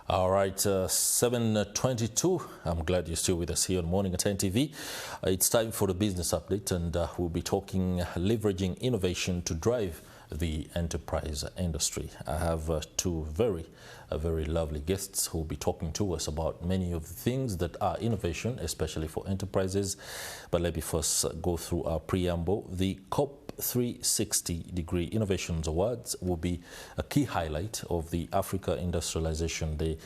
All right, 7:22. I'm glad you're still with us here on Morning at NTV. It's time for the business update, and we'll be talking leveraging innovation to drive the enterprise industry. I have two very lovely guests who will be talking to us about many of the things that are innovation, especially for enterprises. But let me first go through our preamble. The COP 360-degree Innovations Awards will be a key highlight of the Africa Industrialization Day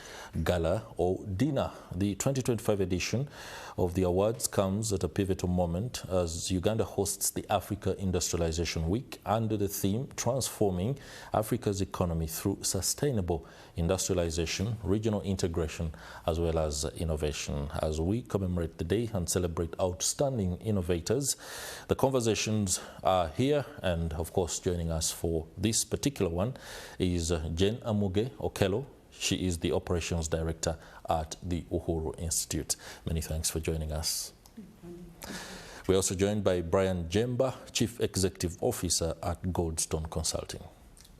Gala or dinner. The 2025 edition of the awards comes at a pivotal moment as Uganda hosts the Africa Industrialization Week under the theme Transforming Africa's Economy through Sustainable Industrialization, Regional Integration, as well as Innovation. As we commemorate the day and celebrate outstanding innovators, the conversations are here, and of course joining us for this particular one is Jen Amuge Okello. She is the Operations Director at the Uhuru Institute. Many thanks for joining us. We're also joined by Brian Jemba, Chief Executive Officer at Goldstone Consulting.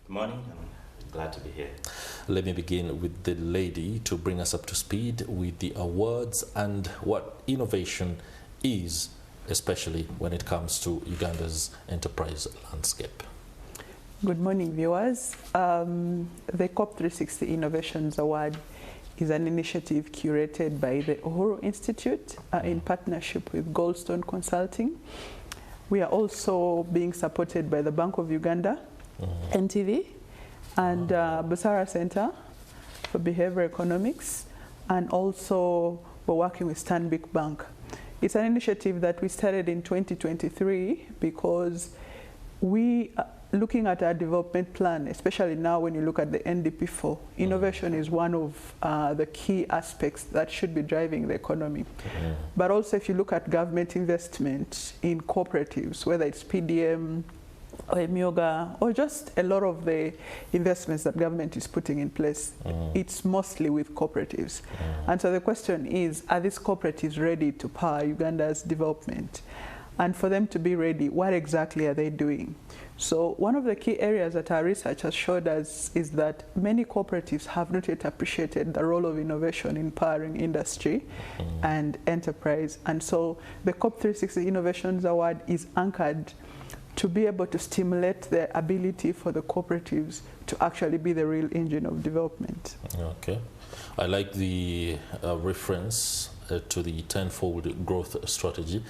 Good morning. I'm glad to be here. Let me begin with the lady to bring us up to speed with the awards and what innovation is, especially when it comes to Uganda's enterprise landscape. Good morning, viewers. The COP 360 Innovations Award is an initiative curated by the Uhuru Institute in partnership with Goldstone Consulting. We are also being supported by the Bank of Uganda, NTV, and Busara Center for Behavioral Economics, and also we're working with Stanbic Bank. It's an initiative that we started in 2023 because we are looking at our development plan, especially now when you look at the NDP4. Innovation is one of the key aspects that should be driving the economy. But also if you look at government investment in cooperatives, whether it's PDM, or Emyoga, or just a lot of the investments that government is putting in place, it's mostly with cooperatives. And so the question is, are these cooperatives ready to power Uganda's development? And for them to be ready, what exactly are they doing? So one of the key areas that our research has showed us is that many cooperatives have not yet appreciated the role of innovation in powering industry and enterprise. And so the COP 360 Innovations Award is anchored to be able to stimulate the ability for the cooperatives to actually be the real engine of development. Okay. I like the reference to the tenfold growth strategy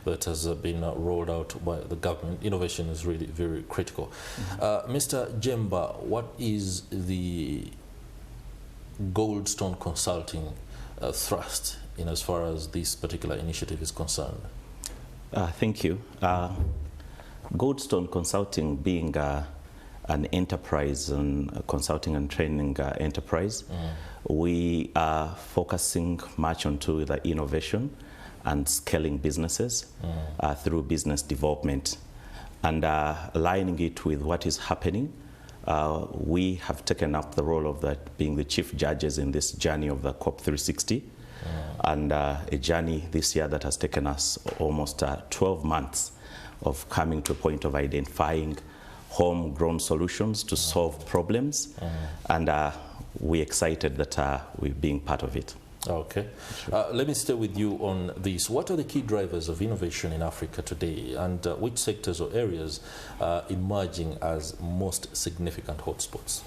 that has been rolled out by the government. Innovation is really very critical. Mr. Jemba, what is the Goldstone Consulting thrust in as far as this particular initiative is concerned? Thank you. Goldstone Consulting being an enterprise and consulting and training enterprise, we are focusing much onto the innovation and scaling businesses through business development and aligning it with what is happening. We have taken up the role of that being the chief judges in this journey of the COP 360 and a journey this year that has taken us almost 12 months of coming to a point of identifying homegrown solutions to solve problems, and we're excited that we're being part of it. Okay. Let me stay with you on this. What are the key drivers of innovation in Africa today, and which sectors or areas are emerging as most significant hotspots?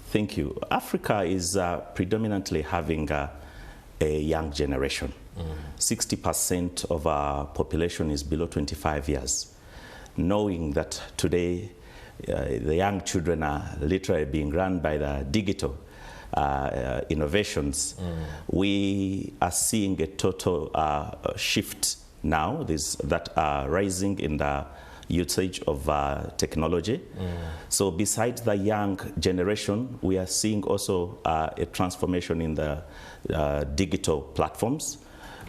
Thank you. Africa is predominantly having a young generation. 60% of our population is below 25 years. Knowing that today the young children are literally being run by the digital innovations, we are seeing a total shift now that are rising in the usage of technology. So besides the young generation, we are seeing also a transformation in the digital platforms.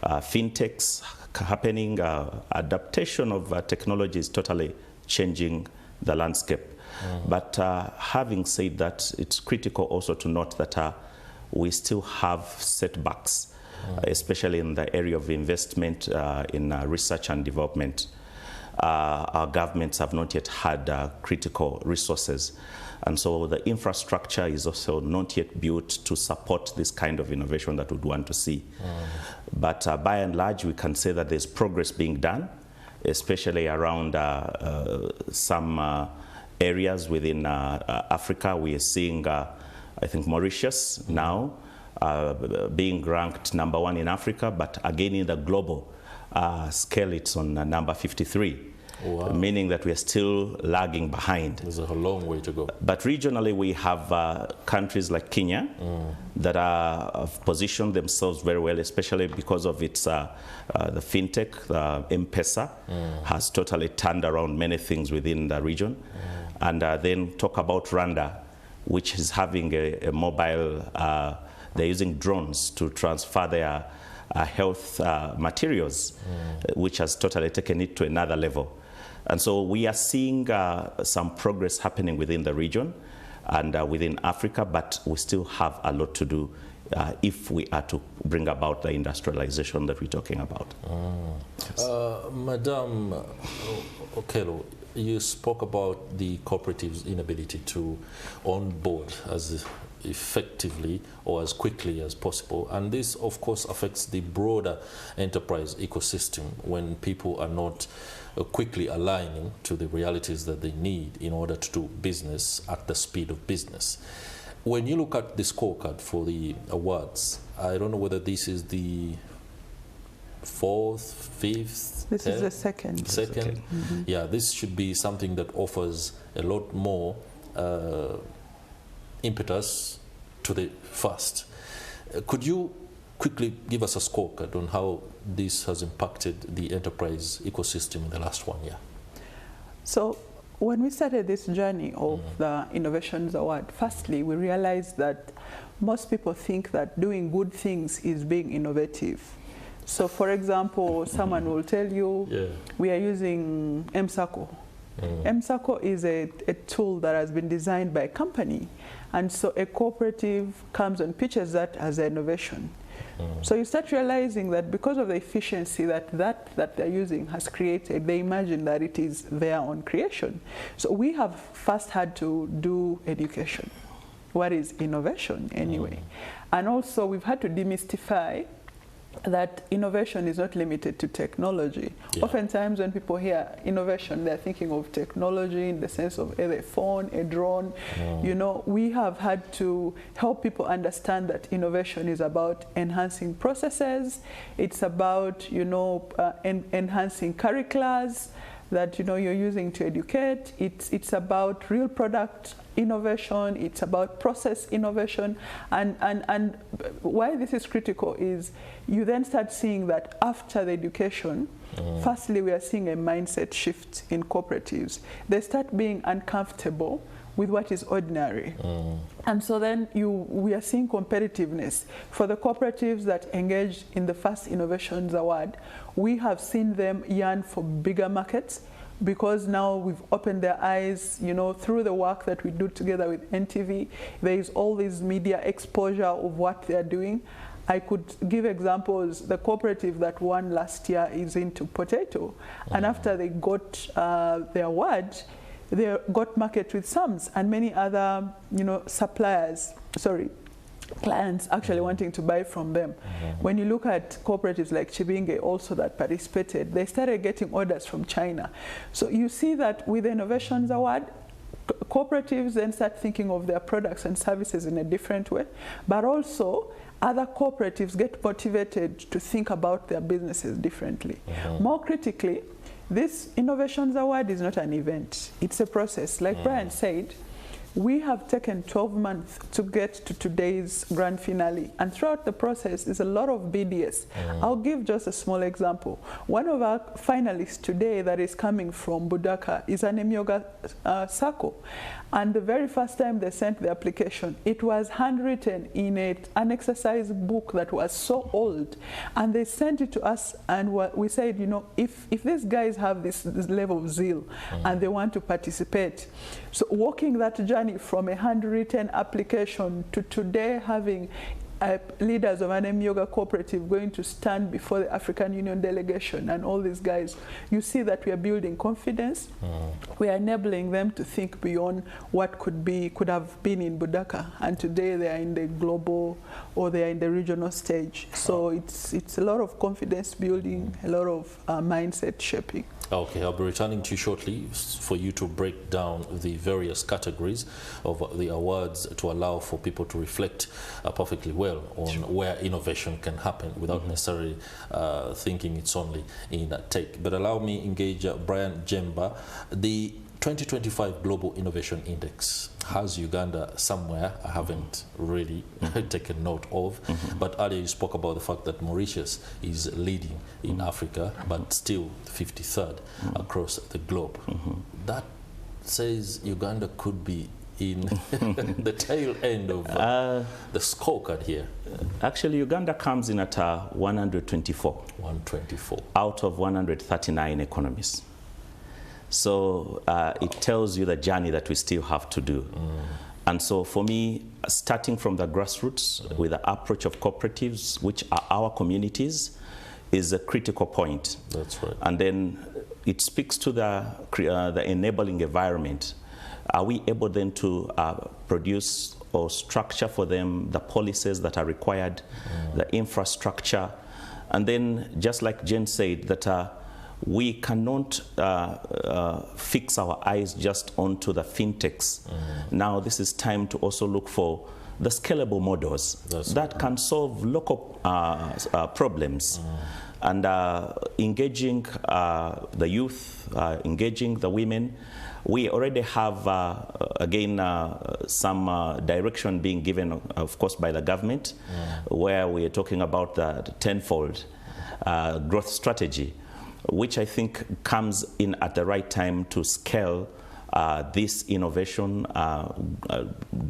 Fintechs happening, adaptation of technology is totally changing the landscape. But having said that, it's critical also to note that we still have setbacks, especially in the area of investment in research and development. our governments have not yet had critical resources. And so the infrastructure is also not yet built to support this kind of innovation that we'd want to see. But by and large, we can say that there's progress being done, especially around some areas within Africa. We are seeing, I think, Mauritius now being ranked #1 in Africa, but again in the global scale, it's on number 53. Wow. Meaning that we are still lagging behind. There's a long way to go. But regionally, we have countries like Kenya that have positioned themselves very well, especially because of its the fintech, M-Pesa, has totally turned around many things within the region. And then talk about Rwanda, which is having a mobile, they're using drones to transfer their health materials, which has totally taken it to another level. And so we are seeing some progress happening within the region and within Africa, but we still have a lot to do if we are to bring about the industrialization that we're talking about. Yes. Madam Okello, you spoke about the cooperatives' inability to onboard as effectively or as quickly as possible, and this of course affects the broader enterprise ecosystem when people are not quickly aligning to the realities that they need in order to do business at the speed of business. When you look at the scorecard for the awards, I don't know whether this is the 4th, 5th? This is the second. Second? Yeah, this should be something that offers a lot more impetus to the first. Could you quickly give us a scorecard on how this has impacted the enterprise ecosystem in the last 1 year? So when we started this journey of the Innovations Award, firstly, we realized that most people think that doing good things is being innovative. So for example, someone will tell you, we are using M-Circle. M-Circle is a tool that has been designed by a company. And so a cooperative comes and pitches that as an innovation. So you start realizing that because of the efficiency that they're using has created, they imagine that it is their own creation. So we have first had to do education. What is innovation anyway? And also we've had to demystify that innovation is not limited to technology. Oftentimes when people hear innovation, they're thinking of technology in the sense of either a phone, a drone. You know, we have had to help people understand that innovation is about enhancing processes. It's about, you know, enhancing curriculums that, you know, you're using to educate. It's about real product innovation, it's about process innovation, and why this is critical is you then start seeing that after the education, firstly we are seeing a mindset shift in cooperatives. They start being uncomfortable with what is ordinary. And so then we are seeing competitiveness. For the cooperatives that engaged in the first Innovations Award, we have seen them yearn for bigger markets, because now we've opened their eyes, you know, through the work that we do together with NTV. There is all this media exposure of what they're doing. I could give examples. The cooperative that won last year is into potato. And after they got the award, they got market with Sams and many other, you know, clients actually wanting to buy from them. When you look at cooperatives like Chibinge also that participated, they started getting orders from China. So you see that with the Innovations Award, cooperatives then start thinking of their products and services in a different way, but also other cooperatives get motivated to think about their businesses differently. More critically, this Innovations Award is not an event, it's a process. Like Brian said, we have taken 12 months to get to today's grand finale, and throughout the process there's a lot of BDS. I'll give just a small example. One of our finalists today that is coming from Budaka is an Emyoga circle, and the very first time they sent the application, it was handwritten in an exercise book that was so old, and they sent it to us, and we said, you know, if these guys have this level of zeal and they want to participate, so walking that journey from a handwritten application to today having leaders of an Yoga cooperative going to stand before the African Union delegation and all these guys, you see that we are building confidence. We are enabling them to think beyond what could have been in Budaka, and today they are in the global or they are in the regional stage. So it's a lot of confidence building, a lot of mindset shaping. Okay, I'll be returning to you shortly for you to break down the various categories of the awards to allow for people to reflect perfectly well on where innovation can happen without necessarily thinking it's only in tech. But allow me engage Brian Jemba. The 2025 Global Innovation Index has Uganda somewhere. I haven't really taken note of, but earlier you spoke about the fact that Mauritius is leading in Africa, but still 53rd across the globe. That says Uganda could be in the tail end of the scorecard here. Actually, Uganda comes in at 124. 124. Out of 139 economies. So it tells you the journey that we still have to do. And so for me, starting from the grassroots with the approach of cooperatives, which are our communities, is a critical point. That's right. And then it speaks to the enabling environment. Are we able then to produce or structure for them the policies that are required, the infrastructure? And then, just like Jen said, that we cannot fix our eyes just onto the fintechs. Now this is time to also look for the scalable models that can solve local problems. And engaging the youth, engaging the women. We already have, again, some direction being given, of course, by the government, where we are talking about the tenfold growth strategy, which I think comes in at the right time to scale this innovation,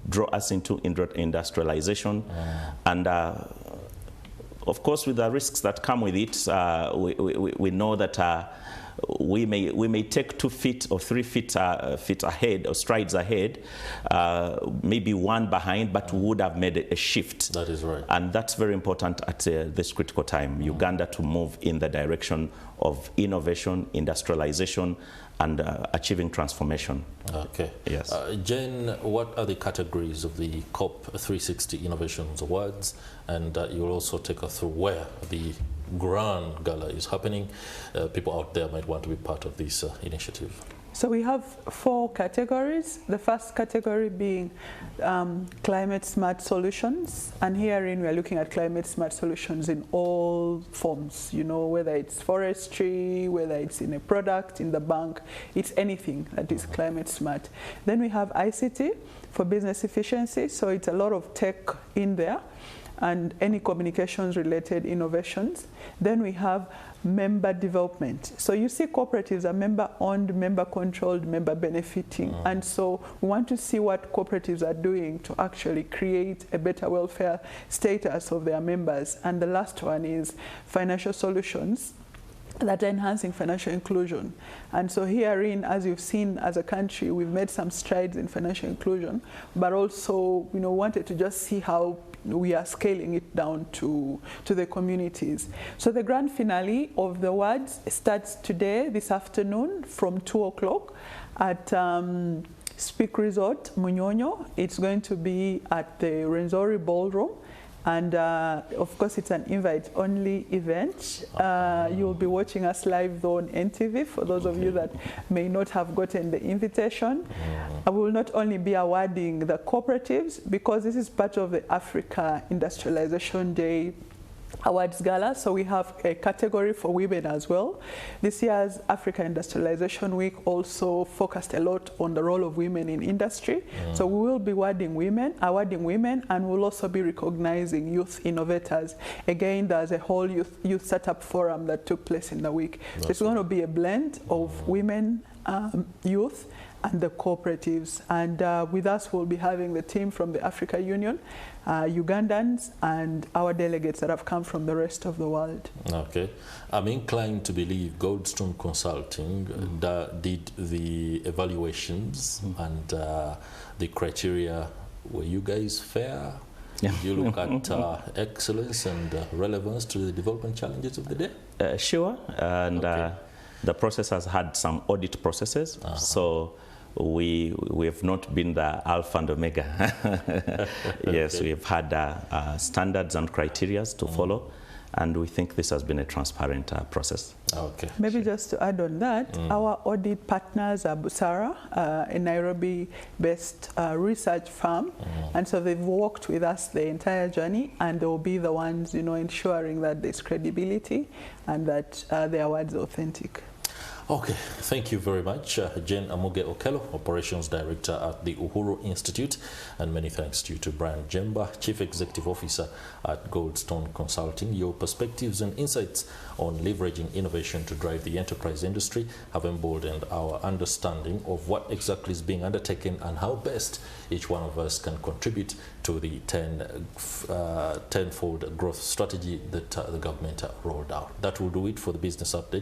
draw us into industrialization, and of course, with the risks that come with it, we know that we may take 2 feet or 3 feet ahead or strides ahead, maybe one behind, but we would have made a shift. That is right. And that's very important at this critical time, Uganda to move in the direction of innovation, industrialization, and achieving transformation. Okay. Yes. Jen, what are the categories of the COP 360 Innovations Awards? And you'll also take us through where the grand gala is happening. People out there might want to be part of this initiative. So we have 4 categories. The first category being climate smart solutions, and herein we are looking at climate smart solutions in all forms, you know, whether it's forestry, whether it's in a product, in the bank, it's anything that is climate smart. Then we have ICT for business efficiency, so it's a lot of tech in there and any communications related innovations. Then we have member development. So you see cooperatives are member owned, member controlled, member benefiting. And so we want to see what cooperatives are doing to actually create a better welfare status of their members. And the last one is financial solutions that are enhancing financial inclusion. And so herein, as you've seen as a country, we've made some strides in financial inclusion, but also, you know, wanted to just see how we are scaling it down to the communities. So the grand finale of the awards starts today, this afternoon, from 2 o'clock at Speak Resort, Munyonyo. It's going to be at the Renzori Ballroom. And of course, it's an invite-only event. You'll be watching us live though on NTV, for those of you that may not have gotten the invitation. I will not only be awarding the cooperatives, because this is part of the Africa Industrialization Day Awards Gala, so we have a category for women as well. This year's Africa Industrialization Week also focused a lot on the role of women in industry. So we will be awarding women, and we'll also be recognizing youth innovators. Again, there's a whole youth startup forum that took place in the week. It's going to be a blend of women, youth, and the cooperatives. And with us, we'll be having the team from the Africa Union, Ugandans, and our delegates that have come from the rest of the world. Okay. I'm inclined to believe Goldstone Consulting did the evaluations and the criteria. Were you guys fair? You look at excellence and relevance to the development challenges of the day? Sure, and Okay. the process has had some audit processes, so we have not been the alpha and omega. Yes, Okay. we've had standards and criteria to follow, and we think this has been a transparent process. Okay. Maybe just to add on that, our audit partners are Busara, a Nairobi-based research firm, and so they've worked with us the entire journey, and they'll be the ones, ensuring that there's credibility and that the award's authentic. Okay, thank you very much, Jane Amuge Okello, Operations Director at the Uhuru Institute, and many thanks to you to Brian Jemba, Chief Executive Officer at Goldstone Consulting. Your perspectives and insights on leveraging innovation to drive the enterprise industry have emboldened our understanding of what exactly is being undertaken and how best each one of us can contribute to the tenfold growth strategy that the government rolled out. That will do it for the business update.